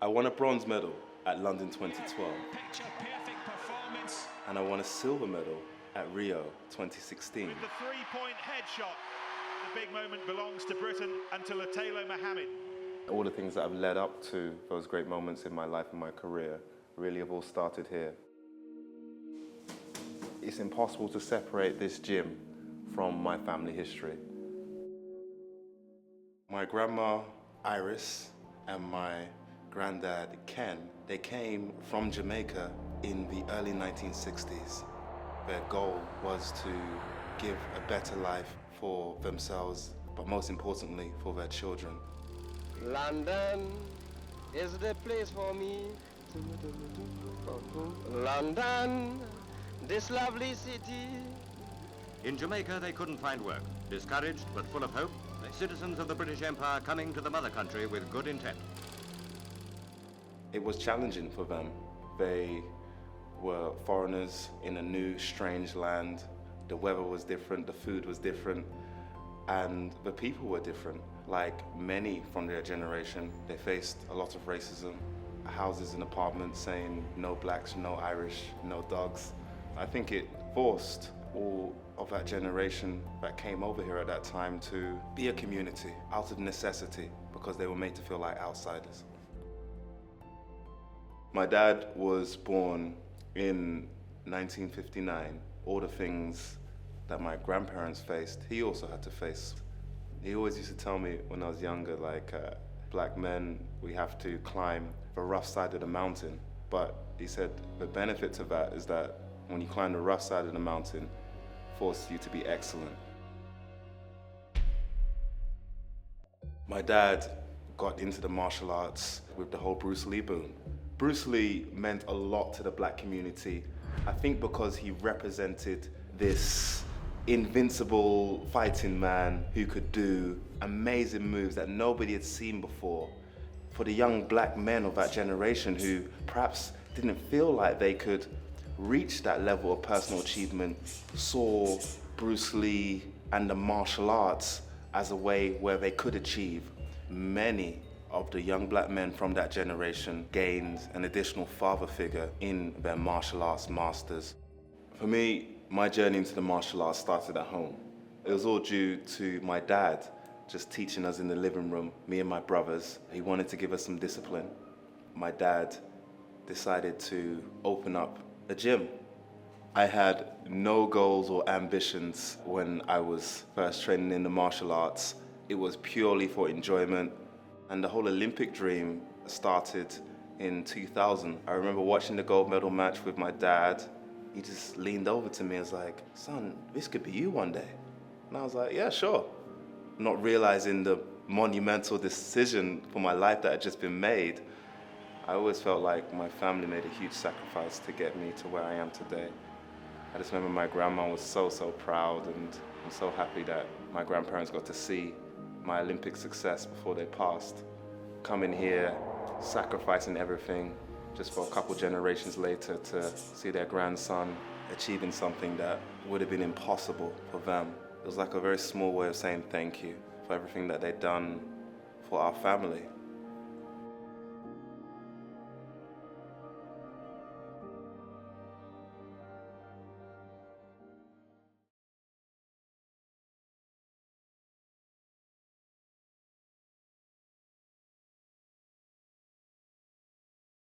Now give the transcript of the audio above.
I won a bronze medal at London 2012. Picture-perfect performance. And I won a silver medal at Rio 2016. With the three-point headshot, the big moment belongs to Britain and to Lutalo Muhammad. All the things that have led up to those great moments in my life and my career really have all started here. It's impossible to separate this gym from my family history. My grandma, Iris, and my granddad, Ken, they came from Jamaica in the early 1960s. Their goal was to give a better life for themselves, but most importantly, for their children. London is the place for me. London, this lovely city. In Jamaica, they couldn't find work. Discouraged but full of hope, the citizens of the British Empire coming to the mother country with good intent. It was challenging for them. They were foreigners in a new, strange land. The weather was different, the food was different, and the people were different. Like many from their generation, they faced a lot of racism. Houses and apartments saying no blacks, no Irish, no dogs. I think it forced all of that generation that came over here at that time to be a community out of necessity because they were made to feel like outsiders. My dad was born in 1959. All the things that my grandparents faced, he also had to face. He always used to tell me when I was younger, like, black men, we have to climb the rough side of the mountain. But he said the benefit to that is that when you climb the rough side of the mountain, it forces you to be excellent. My dad got into the martial arts with the whole Bruce Lee boom. Bruce Lee meant a lot to the black community, I think because he represented this invincible fighting man who could do amazing moves that nobody had seen before. For the young black men of that generation who perhaps didn't feel like they could reach that level of personal achievement, saw Bruce Lee and the martial arts as a way where they could achieve. Many of the young black men from that generation gained an additional father figure in their martial arts masters. For me, my journey into the martial arts started at home. It was all due to my dad just teaching us in the living room, me and my brothers. He wanted to give us some discipline. My dad decided to open up a gym. I had no goals or ambitions when I was first training in the martial arts. It was purely for enjoyment. And the whole Olympic dream started in 2000. I remember watching the gold medal match with my dad. He just leaned over to me and was like, "Son, this could be you one day." And I was like, "Yeah, sure." Not realizing the monumental decision for my life that had just been made. I always felt like my family made a huge sacrifice to get me to where I am today. I just remember my grandma was so proud, and I'm so happy that my grandparents got to see my Olympic success before they passed. Coming here, sacrificing everything, just for a couple generations later to see their grandson achieving something that would have been impossible for them. It was like a very small way of saying thank you for everything that they'd done for our family.